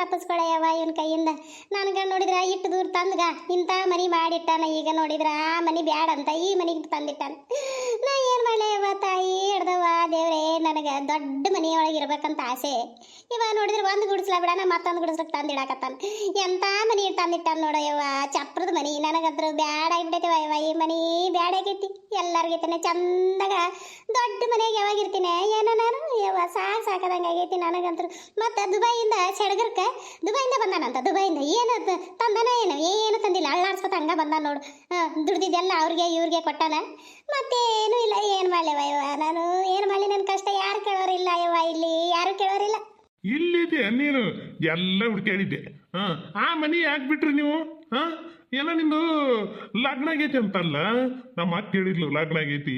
ತಪ್ಪಿಸ್ಕೊಳಯ್ಯವ ಇವನ ಕೈಯಿಂದ. ನನಗೆ ನೋಡಿದ್ರ ಇಟ್ಟು ದೂರ ತಂದ್ಗ ಇಂಥ ಮನಿ ಮಾಡಿಟ್ಟಾನ. ಈಗ ನೋಡಿದ್ರ ಆ ಮನಿ ಬ್ಯಾಡ ಅಂತ ಈ ಮನಿಗೆ ತಂದಿಟ್ಟಾನ. ನಾ ಏನು ಮಾಡ್ಲಯ್ಯವ ತಾಯಿ ಹಿಡ್ದವ ದೇವ್ರೇ, ನನಗೆ ದೊಡ್ಡ ಮನಿಯೊಳಗೆ ಇರ್ಬೇಕಂತ ಆಸೆ. ಇವ ನೋಡಿದ್ರೆ ಒಂದು ಗುಡಿಸ್ಲ ಬಿಡಣ ಮತ್ತೊಂದು ಗುಡಿಸ್ಲಕ್ಕೆ ತಂದಿಡಾಕತ್ತಾನ. ಎಂಥ ಮನಿ ತಂದಿಟ್ಟಾನ ನೋಡಯ್ಯವ, ಚಪ್ರದ ಮನಿ. ನನಗಂತ್ರ ಬ್ಯಾಡ ಆಗಿಬಿಟ್ಟೈತಿವ ಯವ್ವ, ಈ ಮನಿ ಬ್ಯಾಡ ಆಗೈತಿ. ಎಲ್ಲರಿಗೈತನೆ ಚಂದಾಗ ದೊಡ್ಡ ಮನೆಗೆ ಯಾವಾಗ ಇರ್ತೀನಿ ಏನೋ ನಾನು ಯವ್ವ, ಸಾಕಾದಂಗೆ ಆಗೈತಿ ನನಗಂತೂ. ಮತ್ತು ದುಬೈಯಿಂದ ಸೆಡಗರ್ಕ ದುಬೈಯಿಂದ ಬಂದಾನಂತ. ದುಬೈಯಿಂದ ಏನು ತಂದನ ಏನು ತಂದಿಲ್ಲ, ಅಳ್ಳಾಡ್ಸ್ಕೊತ ಹಂಗೆ ಬಂದಾನ ನೋಡು. ದುಡ್ದಿದ್ದೆಲ್ಲ ಅವ್ರಿಗೆ ಇವ್ರಿಗೆ ಕೊಟ್ಟಾನ. ಮತ್ತೇನು ಇಲ್ಲ. ಏನು ಮಾಡ್ಲೇವ ಯವ್ವ ನಾನು, ಏನು ಮಾಡಲಿ? ನನ್ನ ಕಷ್ಟ ಯಾರು ಕೇಳೋರಿಲ್ಲ ಯವ್ವ, ಇಲ್ಲಿ ಯಾರು ಕೇಳೋರಿಲ್ಲ. ಇಲ್ಲಿದೆ ನೀನು ಎಲ್ಲ ಹುಡುಕಾಡಿದ್ದೆ. ಆ ಮನಿ ಯಾಕೆ ಬಿಟ್ರಿ ನೀವು? ಏನೋ ನಿಂದು ಲಗ್ನ ಆಗೈತಿ ಅಂತಲ್ಲ, ನಮ್ಮ ಅಕ್ಕ ಹೇಳಿದ್ಲು ಲಗ್ನ ಆಗೈತಿ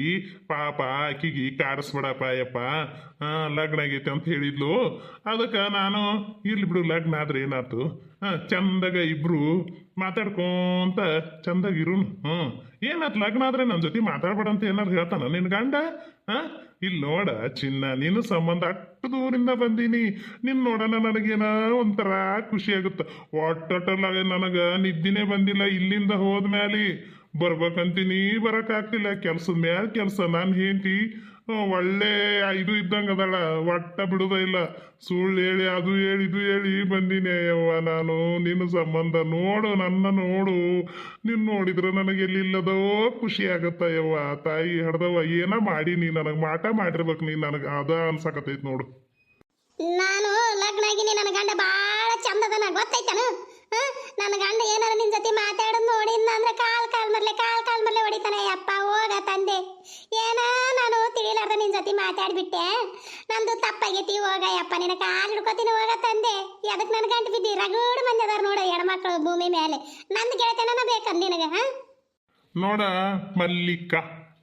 ಪಾಪ ಆಕಿಗೆ ಕಾಡಿಸ್ಬೇಡಪ್ಪ ಯಪ್ಪ, ಲಗ್ನ ಆಗೈತಿ ಅಂತ ಹೇಳಿದ್ಲು. ಅದಕ್ಕೆ ನಾನು ಇರ್ಲಿ ಬಿಡು, ಲಗ್ನ ಆದ್ರೆ ಏನಾಯ್ತು, ಚಂದಾಗ ಇಬ್ರು ಮಾತಾಡ್ಕೊಂತ ಚಂದಾಗ ಇರುನು. ಏನಾಯ್ತು ಲಗ್ನ ಆದ್ರೆ ನನ್ನ ಜೊತೆ ಮಾತಾಡ್ಬೇಡ ಅಂತ ಏನಾರು ಹೇಳ್ತಾನ ನಿನ್ನ ಗಂಡ? ಇಲ್ಲಿ ನೋಡ ಚಿನ್ನ, ನೀನು ಸಂಬಂಧ ಅಷ್ಟು ದೂರಿಂದ ಬಂದೀನಿ, ನಿನ್ನ ನೋಡೋಣ ನನಗೇನ ಒಂಥರ ಖುಷಿ ಆಗುತ್ತೆ. ಒಟ್ಟೊಟ್ಟಲಾಗ ನನಗೆ ನಿದ್ದಿನೇ ಬಂದಿಲ್ಲ. ಇಲ್ಲಿಂದ ಹೋದ್ಮೇಲೆ ಬರ್ಬೇಕಂತೀನಿ, ಬರೋಕ್ಕಾಗ್ತಿಲ್ಲ. ಕೆಲ್ಸದ ಮ್ಯಾಲ ಕೆಲಸ. ನಾನು ಹೆಂಡತಿ ಒಳ್ಳೆ ಇದು ಇದ್ದಂಗೆ ಅದಳ, ಒಟ್ಟ ಬಿಡುದ ಇಲ್ಲ. ಸುಳ್ಳು ಹೇಳಿ ಅದು ಹೇಳಿ ಇದು ಹೇಳಿ ಬಂದಿನಿ ಯವ್ವ ನಾನು. ನಿನ್ನ ಸಂಬಂಧ ನೋಡು, ನನ್ನ ನೋಡು. ನೀನು ನೋಡಿದ್ರೆ ನನಗೆ ಎಲ್ಲಿಲ್ಲದೋ ಖುಷಿ ಆಗತ್ತ ಯವ್ವ. ತಾಯಿ ಹಿಡ್ದವ ಏನ ಮಾಡಿ ನೀ ನನಗೆ ಮಾಟ ಮಾಡಿರ್ಬೇಕು. ನೀನು ನನಗೆ ಅದ ಅನ್ಸಕತೈತಿ ನೋಡು. ನಾನು ಲಗ್ನ ಆಗಿನಿ, ನನ್ನ ಗಂಡ ಭಾಳ ಚಂದದನ ಗೊತ್ತೈತನ. ನನ್ನ ಗಂಡ ಏನಾರ ನಿನ್ನ ಜೊತೆ ಮಾತಾಡೋದು ನೋಡಿದ್ನ ಅಂದ್ರೆ ಕಾಲ್ ಮರ್ಲೆ ಹೊಡಿತಾನೆ. ಅಪ್ಪ ಹೋಗ ತಂದೆ, ಏನ ನಾನು ತಿಳಿಲಾರ್ದ ನಿನ್ನ ಜೊತೆ ಮಾತಾಡ್ಬಿಟ್ಟೆ, ನಂದು ತಪ್ಪಾಗೈತಿ, ಹೋಗ ಯಪ್ಪ ನಿನ್ನ ಕಾಲು ಹಿಡ್ಕೋತೀನಿ, ಹೋಗ ತಂದೆ. ಅದಕ್ಕೆ ನನ್ನ ಗಂಟು ಬಿದ್ದಿ ರಗೂಡು ಮಂದಿ ಅದಾರ ನೋಡ ಹೆಣ್ಮಕ್ಳು ಭೂಮಿ ಮೇಲೆ. ನಂದು ಗೆಳತನ ಬೇಕಂದ ನಿನಗೆ? ನೋಡ ಮಲ್ಲಿಕ,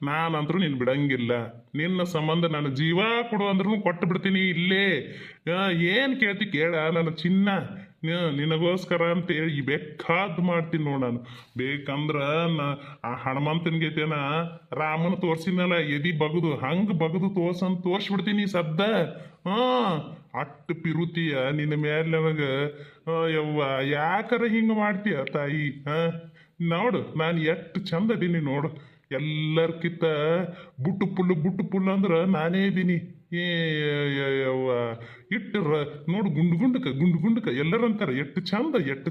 ನಾನಂದ್ರೂ ನೀನು ಬಿಡಂಗಿಲ್ಲ. ನಿನ್ನ ಸಂಬಂಧ ನಾನು ಜೀವ ಕೊಡು ಅಂದ್ರೂ ಕೊಟ್ಟು ಬಿಡ್ತೀನಿ ಇಲ್ಲೇ. ಏನು ಕೇಳ್ತಿ ಕೇಳ ನನ್ನ ಚಿನ್ನ. ನಿನಗೋಸ್ಕರ ಅಂತ ಹೇಳಿ ಬೇಕಾದ್ ಮಾಡ್ತೀನಿ ನೋಡು ನಾನು. ಬೇಕಂದ್ರೆ ಆ ಹನುಮಂತನ ಗೀತೆನ ರಾಮನ ತೋರ್ಸಿನಲ್ಲ ಎದಿ ಬಗದು, ಹಂಗೆ ಬಗದು ತೋರ್ಸ್ಬಿಡ್ತೀನಿ ಸದ್ದ. ಅಟ್ಟು ಪಿರುತಿಯ ನಿನ್ನ ಮೇಲೆ ನನಗೆ ಯವ್ವ, ಯಾಕರ ಹಿಂಗೆ ಮಾಡ್ತೀಯ ತಾಯಿ? ನೋಡು ನಾನು ಎಷ್ಟು ಚಂದ ಇದೀನಿ ನೋಡು. ಎಲ್ಲರ್ಕಿಂತ ಬುಟ್ಟು ಪುಲ್ಲು ಅಂದ್ರೆ ನಾನೇ ಇದ್ದೀನಿ. ಯವ್ವ ಇಟ್ಟರ ನೋಡು, ಗುಂಡು ಎಲ್ಲರೂ ಅಂತಾರೆ ಎಷ್ಟು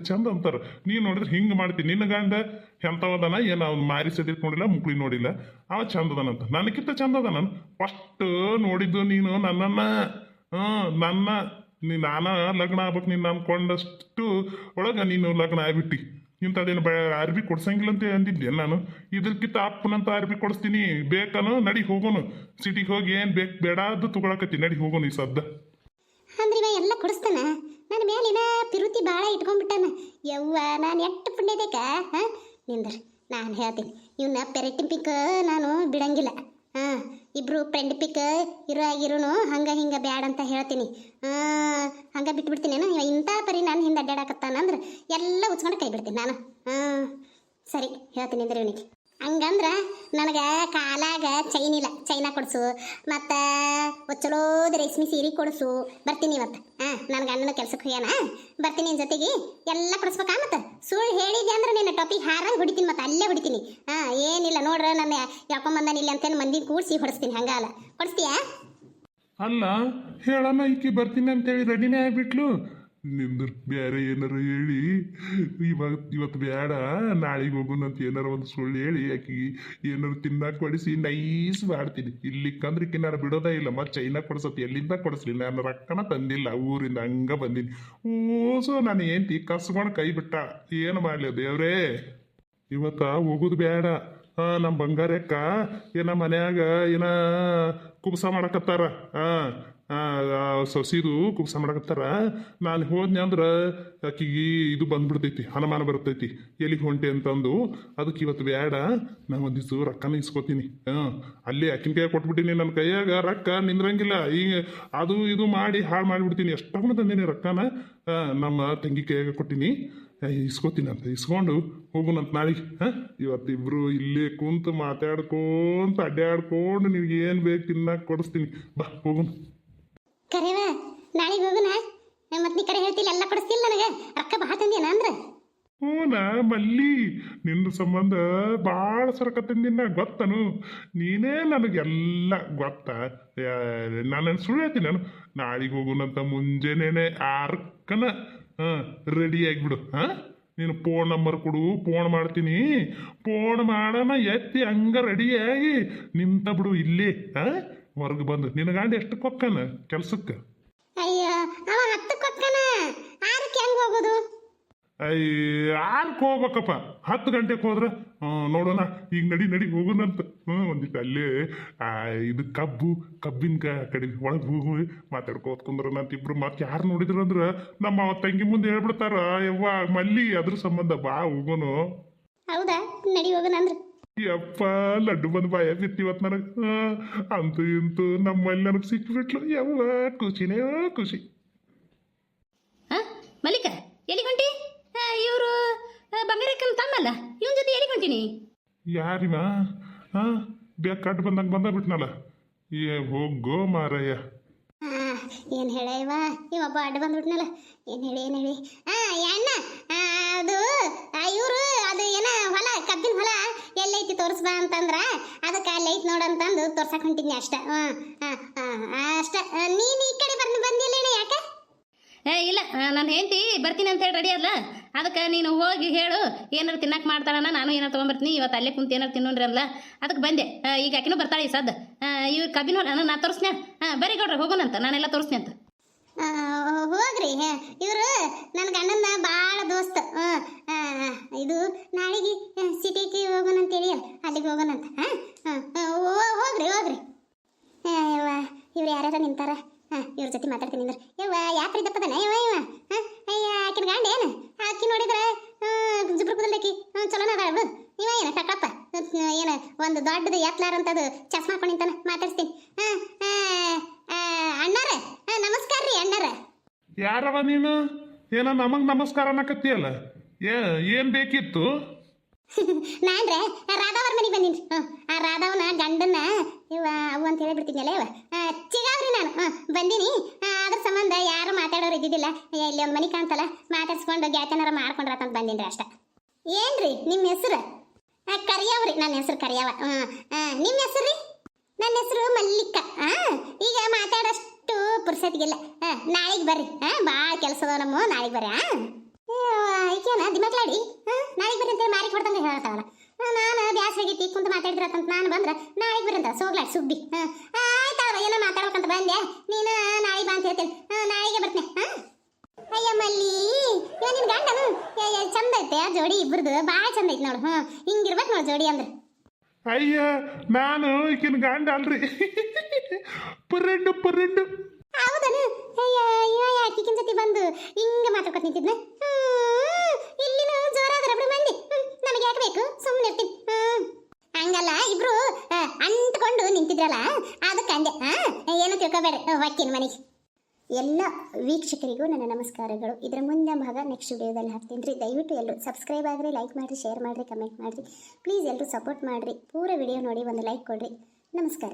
ಚಂದ ಅಂತಾರೆ. ನೀನು ನೋಡಿದ್ರೆ ಹಿಂಗೆ ಮಾಡ್ತೀನಿ. ನಿನ್ನ ಗಂಡ ಎಂಥವದನ ಏನು, ಅವ್ನು ಮಾರಿ ಸದಿಕ್ ನೋಡಿಲ್ಲ, ಮುಕ್ಳಿ ನೋಡಿಲ್ಲ, ಅವ ಚಂದದನಂತ. ನನಗಿಂತ ಚಂದದ. ನಾನು ಫಸ್ಟ್ ನೋಡಿದ್ದು ನೀನು ನನ್ನನ್ನು. ನಾನ ಲಗ್ನ ಆಗ್ಬೇಕು ನೀನು ಅನ್ಕೊಂಡಷ್ಟು ಒಳಗೆ ನೀನು ಲಗ್ನ ಆಗ್ಬಿಟ್ಟು ಇಂಥದ್ದೇನು ಅರ್ಬಿ ಕೊಡ್ಸಂಗಿಲ್ಲ ಅಂತ ಅಂದಿದ್ದೆ ನಾನು. ಇದಕ್ಕಿಂತ ಅಪ್ಪನಂತ ಅರ್ಬಿ ಕೊಡಿಸ್ತೀನಿ, ಬೇಕನು ನಡಿ ಹೋಗೋನು. ಸಿಟಿಗೆ ಹೋಗಿ ಏನು ಬೇಕು ಬೇಡ ಅದು ತಗೊಳಕತ್ತಿ, ನಡಿ ಹೋಗೋನು ಈ ಸದ್ದ. ಅಂದ್ರೆ ಇವ ಎಲ್ಲ ಕೊಡಿಸ್ತಾನ, ನನ್ನ ಮೇಲಿನ ಪಿರುತಿ ಭಾಳ ಇಟ್ಕೊಂಡ್ಬಿಟ್ಟಾನ. ಯವ್ವ ನಾನು ಎಷ್ಟು ಪುಣ್ಯದೇಕ. ನಿಂದ್ರ ನಾನು ಹೇಳ್ತೀನಿ, ಇವನ್ನ ಪೆರೆಟಿಂಪಿಕ್ ನಾನು ಬಿಡಂಗಿಲ್ಲ. ಇಬ್ರು ಫ್ರೆಂಡ್ ಪಿಕ್ ಇರೋನು ಹಂಗೆ ಹಿಂಗೆ ಬ್ಯಾಡ ಅಂತ ಹೇಳ್ತೀನಿ. ಹಂಗೆ ಬಿಟ್ಬಿಡ್ತೀನಿ ನಾನು. ಇಂಥ ಪರಿ ನಾನು ಹಿಂದೆ ಅಡ್ಡಾಡಕತ್ತಾನಂದ್ರೆ ಎಲ್ಲ ಉಚ್ಕೊಂಡು ಕೈ ಬಿಡ್ತೀನಿ ನಾನು. ಸರಿ ಹೇಳ್ತೀನಿ ಅಂದ್ರೆ ಇವನಿಗೆ ಹಂಗಂದ್ರೆ ನನಗೆ ಕಾಲಾಗ ಚೈನ್ ಇಲ್ಲ, ಚೈನಾ ಕೊಡಿಸು, ಮತ್ತು ಚಲೋದ ರೇಷ್ಮೆ ಸೀರೆ ಕೊಡಿಸು. ಬರ್ತೀನಿ ಇವತ್ತು. ನನ್ನ ಗಂಡನ ಕೆಲ್ಸಕ್ಕೆ ಹೋಗ್ಯಾನ, ಬರ್ತೀನಿ ನಿನ್ನ ಜೊತೆಗೆ. ಎಲ್ಲ ಕೊಡಿಸ್ಬೇಕಾ? ಮತ್ತು ಸುಳ್ಳು ಹೇಳಿದ್ದೆ ಅಂದ್ರೆ ನಿನ್ನ ಟಾಪಿಕ್ ಹಾರಂಗೆ ಹೊಡಿತೀನಿ, ಮತ್ತು ಅಲ್ಲೇ ಹೊಡಿತೀನಿ. ಏನಿಲ್ಲ ನೋಡ್ರ, ನನ್ನ ಯಾಕೊಂಬಂದಾನಿಲ್ಲ ಅಂತೇನು ಮಂದಿ ಕೂಡಿಸಿ ಹೊಡಿಸ್ತೀನಿ. ಹಂಗಲ್ಲ, ಕೊಡಿಸ್ತೀಯಾ? ಅಲ್ಲ ಹೇಳಮ್ಮ, ಈಕಿ ಬರ್ತೀನಿ ಅಂತೇಳಿ ರೆಡಿನೇ ಆಗ್ಬಿಟ್ಲು. ನಿಂದ್ರ ಬೇರೆ ಏನಾರು ಹೇಳಿ ಇವತ್ತು ಬೇಡ ನಾಳೆಗೆ ಹೋಗೋಣಂತ ಏನಾರ ಒಂದು ಸುಳ್ಳು ಹೇಳಿ ಆಕಿಗೆ ಏನಾರು ತಿನ್ನಕ್ಕೆ ಕೊಡಿಸಿ ನೈಸ್ ಮಾಡ್ತೀನಿ. ಇಲ್ಲಿಕ್ಕಂದ್ರೆ ಈಕಿನಾರ ಬಿಡೋದೇ ಇಲ್ಲ. ಮತ್ತು ಚೈನಾ ಕೊಡ್ಸತ್ತೆ, ಎಲ್ಲಿಂದ ಕೊಡಿಸ್ಲಿ? ನಾನು ರೊಕ್ಕನ ತಂದಿಲ್ಲ, ಊರಿಂದ ಹಂಗೆ ಬಂದೀನಿ. ಓಸೋ ನಾನು ಏನ್ತಿ ಕಸ್ಕೊಂಡು ಕೈ ಬಿಟ್ಟ. ಏನು ಮಾಡಲಿ ದೇವ್ರೇ, ಇವತ್ತ ಹೋಗೋದು ಬೇಡ. ನಮ್ಮ ಬಂಗಾರಕ್ಕ ಏನ ಮನ್ಯಾಗ ಏನ ಕುಬ್ಸ ಮಾಡಕತ್ತಾರ. ಸೊಸಿದು ಕುಬ್ಸ ಮಾಡಕತ್ತಾರ. ನಾನು ಹೋದ್ನಿ ಅಂದ್ರೆ ಆಕಿಗೆ ಇದು ಬಂದ್ಬಿಡ್ತೈತಿ, ಅನುಮಾನ ಬರ್ತೈತಿ ಎಲ್ಲಿಗೆ ಹೊಂಟೆ ಅಂತಂದು. ಅದಕ್ಕೆ ಇವತ್ತು ಬೇಡ, ನಾನು ಒಂದಿವ್ಸ ರೊಕ್ಕನ ಇಸ್ಕೊತೀನಿ. ಅಲ್ಲಿ ಆಕಿನ ಕೈಯಾಗ ಕೊಟ್ಬಿಟ್ಟಿನಿ. ನನ್ನ ಕೈಯಾಗ ರೊಕ್ಕ ನಿಂದ್ರಂಗಿಲ್ಲ. ಈಗ ಅದು ಇದು ಮಾಡಿ ಹಾಳು ಮಾಡಿಬಿಡ್ತೀನಿ. ಎಷ್ಟೊಂದು ತಂದೀನಿ ರೊಕ್ಕನ. ನಮ್ಮ ತಂಗಿ ಕೈಯಾಗ ಕೊಟ್ಟಿನಿ, ಇಸ್ಕೊತೀನಿ ಅಂತ. ಇಸ್ಕೊಂಡು ಹೋಗುನಂತ ನಾಳೆಗೆ. ಇವತ್ತಿಬ್ರು ಇಲ್ಲೇ ಕುಂತು ಮಾತಾಡ್ಕೊಂತ ಅಡ್ಡಾಡ್ಕೊಂಡು ನಿಮ್ಗೆ ಏನು ಬೇಕು ತಿನ್ನಕ್ಕೆ ಕೊಡಿಸ್ತೀನಿ. ಬಾ ಹೋಗುನು. ಕರೆವ ನಾಳೆಗೆ ಹೋಗುನ. ಮತ್ತು ಈ ಕಡೆ ಹೇಳ್ತಿಲ್ಲ ಎಲ್ಲ ಕೊಡಿಸ್ತಿಲ್ಲ ನನಗೆ ರೊಕ್ಕ ಭಾಳ ತಂದೇನ ಅಂದ್ರೆ ಹ್ಞೂನಾ ಮಲ್ಲಿ ನಿನ್ನ ಸಂಬಂಧ ಭಾಳ ಸರಕ ತಂದಿನ ಗೊತ್ತನು ನೀನೇ ನನಗೆಲ್ಲ ಗೊತ್ತ ನಾನು ಸುಳ್ಳು ಹೇಳ್ತೀನಿ ನಾನು ನಾಳೆಗೆ ಹೋಗುನಂತ ಮುಂಜಾನೆ 6 ರೆಡಿ ಆಗಿಬಿಡು ಹಾಂ ನೀನು ಫೋನ್ ನಂಬರ್ ಕೊಡು ಫೋನ್ ಮಾಡ್ತೀನಿ ಫೋನ್ ಮಾಡೋಣ ಎತ್ತಿ ಹಂಗ ರೆಡಿಯಾಗಿ ನಿಂತ ಬಿಡು ಇಲ್ಲೇ ಹಾಂ ಹೊರಗೆ ಬಂದು ನಿನ್ನ ಗಂಡ ಎಷ್ಟಕ್ಕೆ ಹೊಕ್ಕನ ಕೆಲ್ಸಕ್ಕೆ ಅಯ್ಯೋ ಅವ 10ಕ್ಕೆ ಹೊಕ್ಕನ 6ಕ್ಕೆ ಹೆಂಗ್ ಹೋಗೋದು 6ಕ್ಕೆ ಹೋಗ್ಬೇಕಪ್ಪ 10 ಗಂಟೆಗೆ ಹೋದ್ರೆ ನೋಡೋಣ ಈಗ ನಡಿ ಹೋಗೋಣಂತ ಒಂದಿಟ್ಟು ಅಲ್ಲೇ ಇದು ಕಬ್ಬಿನ ಕಡೆ ಒಳಗೆ ಹೋಗಿ ಮಾತಾಡ್ಕೋತ ಕುಂದ್ರನಂತ ಇಬ್ರು ಮತ್ತೆ ಯಾರು ನೋಡಿದ್ರು ಅಂದ್ರೆ ನಮ್ಮ ತಂಗಿ ಮುಂದೆ ಹೇಳ್ಬಿಡ್ತಾರ ಯವ್ವ ಮಲ್ಲಿ ಅದ್ರ ಸಂಬಂಧ ಬಾ ಹೋಗೋನು ಹೌದಾ ನಡಿ ಹೋಗೋಣ ಅಂದ್ರೆ ಯಪ್ಪ ಲಡ್ಡು ಬಂದು ಬಾಯ ಬಿತ್ತಿವತ್ತು ನನಗೆ ಅಂತೂ ಇಂತೂ ನಮ್ಮಲ್ಲಿ ನನಗೆ ಸಿಕ್ಕಿಬಿಟ್ಲು ಯವ್ವ ಖುಷಿನೇ ಖುಷಿ. ಮಲ್ಲಿಕ ಎಲ್ಲಿ ಹೊಂಟಿ ಇವರು ಬಂಗಾರಕ್ಕನ ತಮ್ಮಲ್ಲ ಇವನ್ ಜೊತೆ ಎಲ್ಲಿ ಹೊಂಟಿನಿ ಯಾರಿವ ಬೇಕಾಟ್ ಬಂದಂಗೆ ಬಂದ ಹೋಗೋ ಮಾರಯ್ಯ. ಏನು ಹೇಳಯ್ಯವ ಇವೊಬ್ಬ ಅಡ್ಡ ಬಂದ್ಬಿಟ್ನಲ್ಲ ಏನು ಹೇಳಿ ಅಣ್ಣ ಅದು ಇವರು ಅದು ಏನ ಹೊಲ ಕಬ್ಬಿನ ಹೊಲ ಎಲ್ಲೈತಿ ತೋರಿಸ್ಬಾ ಅಂತಂದ್ರ ಅದಕ್ಕೆ ಅಲ್ಲಿ ಐತಿ ನೋಡಂತಂದು ತೋರ್ಸಕ್ಕೆ ಹೊಂಟಿದ್ನಿ ಅಷ್ಟ ಅಷ್ಟ ನೀನು ಈ ಕಡೆ ಬಂದಿಲ್ಲೇನ ಯಾಕೆ ಇಲ್ಲ ನಾನು ಹೆಂಡತಿ ಬರ್ತೀನಿ ಅಂತ ಹೇಳಿ ರೆಡಿ ಅಲ್ಲ ಅದಕ್ಕೆ ನೀನು ಹೋಗಿ ಹೇಳು ಏನಾರು ತಿನ್ನಕ್ಕೆ ಮಾಡ್ತಾಳಣ್ಣ ನಾನು ಏನಾರು ತೊಗೊಂಬರ್ತೀನಿ ಇವತ್ತು ಅಲ್ಲೇ ಕುಂತು ಏನಾರು ತಿನ್ನೋಣ್ರಿ ಅಲ್ಲ ಅದಕ್ಕೆ ಬಂದೆ ಈಗ ಆಕಿನೂ ಬರ್ತಾಳೆ ಈ ಸದ್ದು ಇವ್ರು ಕಬ್ಬಿನ ನಾನು ತೋರಿಸ್ನೆ ಬರೀ ಗೌಡ್ರ ಹೋಗೋಣಂತ ನಾನೆಲ್ಲ ತೋರಿಸ್ನಿ ಅಂತ ಹೋಗ್ರಿ ಇವರು ನನ್ನ ಗಂಡನ ಭಾಳ ದೋಸ್ತ ಇದು ನಾಳೆಗೆ ಸಿಟಿಗೆ ಹೋಗೋಣಂತೇಳಿ ಅಲ್ಲಿಗೆ ಹೋಗೋಣಂತ ಹೋಗ್ರಿ ಇವ್ರು ಯಾರ್ಯಾರ ನಿಂತಾರ ಇವ್ರ ಜೊತೆ ಮಾತಾಡ್ತೀನಿ ಅಂದ್ರೆ ಯವ್ವ ಯಾಕ್ರಿ ದಪ್ಪದನ ಇವ ಅಯ್ಯ ಆಕಿನ ಗಂಡ ಏನು ಆಕಿ ನೋಡಿದ್ರೆ ಜುಬ್ರು ಕುದಲ್ದಾಕಿ ಚಲೋನ ಅದಾಳ ಬಿಡು ಇವ ಏನ ಕಕ್ಕಪ್ಪ ಏನು ಒಂದು ದೊಡ್ಡದು ಎತ್ಲಾರ ಅಂತದು ಚಸ್ಮಾ ಹಾಕೊಂಡು ನಿಂತಾನ ಮಾತಾಡ್ಸ್ತೀನಿ ಅಣ್ಣಾರ ನಮಸ್ಕಾರ ರೀ ಅಣ್ಣಾರ ಯಾರವ ನೀನು ಏನೋ ನಮಗೆ ನಮಸ್ಕಾರ ಅನ್ನಕತ್ತೀಯಲ್ಲ ಏನು ಬೇಕಿತ್ತು ನಾನ್ರೆ ರಾಧಾವ್ರ ಮನೆಗೆ ಬಂದೀನಿ ಆ ರಾಧಾವನ ಗಂಡನ್ನ ಇವ ಅವು ಅಂತ ಹೇಳಿಬಿಡ್ತೀನಲ್ಲ ಇವ ಚಿಗಾವ್ರಿ ನಾನು ಬಂದೀನಿ ಅದ್ರ ಸಂಬಂಧ ಯಾರು ಮಾತಾಡೋರು ಇದ್ದಿದ್ದಿಲ್ಲ ಇಲ್ಲಿ ಒಂದು ಮನೆ ಕಾಣ್ತಲ್ಲ ಮಾತಾಡ್ಸ್ಕೊಂಡು ಗ್ಯಾತನಾರ ಮಾಡ್ಕೊಂಡ್ರತಂತ ಬಂದೀನಿ ಅಷ್ಟ ಏನ್ರಿ ನಿಮ್ಮ ಹೆಸರು ಕರಿಯವ್ರಿ ನನ್ನ ಹೆಸರು ಕರಿಯವ ನಿಮ್ಮ ಹೆಸರು ರೀ ನನ್ನ ಹೆಸರು ಮಲ್ಲಿಕ ಈಗ ಮಾತಾಡೋಷ್ಟು ಪುರ್ಸತಿಗಿಲ್ಲ ನಾಳೆಗೆ ಬರ್ರಿ ಭಾಳ ಕೆಲಸದವ ನಮ್ಮ ನಾಳೆಗೆ ಬರ್ರಿ ಈಗೇನ ದಿಮಾಕ್ಲಾಡಿ ನಾಳೆಗೆ ಬರ್ರಿ ಅಂತೇಳಿ ಮಾರಿ ಕೊಡ್ತಂಗೆ ಹೇಳ್ತಾವಲ್ಲ ನಾನು ಬ್ಯಾಸರಾಗೈತಿ ಕುಂತ ಮಾತಾಡಿದ್ರತಂತ ನಾನು ಬಂದ್ರೆ ನಾಳೆಗೆ ಬರ್ರಿ ಅಂತ ಸೋಗ್ಲಾಡಿ ಸುದ್ದಿ ಆಯ್ತಾವ ಏನೋ ಮಾತಾಡ್ಬೇಕಂತ ಬಂದೆ ನೀನು ನಾಳೆಗೆ ಬಾ ಅಂತ ಹೇಳ್ತೇನೆ ನಾಳೆಗೆ ಬರ್ತೀನಿ ಅಯ್ಯ ಮಲ್ಲಿ ಇವ ನಿನ್ ಗಂಡನು ಚಂದ ಐತೆ ಆ ಜೋಡಿ ಇಬ್ರದು ಭಾಳ ಚಂದ ಐತಿ ನೋಡು ಹಿಂಗಿರ್ಬೇಕು ನೋಡು ಜೋಡಿ ಅಂದ್ರೆ ಅಯ್ಯ ನಾನು ಈಕಿನ ಗಂಡ ಅಲ್ರಿ ಪರ್ರೆಂಡು ಹೌದನು ಅಯ್ಯ ಇವ ಯಾಕಿನ ಜೊತೆ ಬಂದು ಹಿಂಗ ಮಾತಾಡ್ಕೊತ ನಿಂತಿದ್ನ ಇಲ್ಲಿನ ಜೋರಾದ್ರ ಬಿಡು ಮಂದಿ ನಮಗೆ ಯಾಕೆ ಬೇಕು ಸುಮ್ಮನೆ ಇರ್ತೀನಿ ಹಂಗಲ್ಲ ಇಬ್ರು ಅಂಟ್ಕೊಂಡು ನಿಂತಿದ್ರಲ್ಲ ಅದಕ್ಕೆ ಅಂದೆ ಏನು ತಿಳ್ಕೊಬೇಡ್ರಿ ಹೊಕ್ಕಿನ ಮನೆಗೆ ಎಲ್ಲ ವೀಕ್ಷಕರಿಗೂ ನನ್ನ ನಮಸ್ಕಾರಗಳು. ಇದರ ಮುಂದೆ ಭಾಗ ನೆಕ್ಸ್ಟ್ ವಿಡಿಯೋದಲ್ಲಿ ಹಾಕ್ತೀನಿ ರೀ. ದಯವಿಟ್ಟು ಎಲ್ಲರೂ ಸಬ್ಸ್ಕ್ರೈಬ್ ಆಗಿರಿ, ಲೈಕ್ ಮಾಡಿರಿ, ಶೇರ್ ಮಾಡಿರಿ, ಕಮೆಂಟ್ ಮಾಡಿರಿ. ಪ್ಲೀಸ್ ಎಲ್ಲರೂ ಸಪೋರ್ಟ್ ಮಾಡಿರಿ. ಪೂರ ವಿಡಿಯೋ ನೋಡಿ ಒಂದು ಲೈಕ್ ಕೊಡಿರಿ. ನಮಸ್ಕಾರ.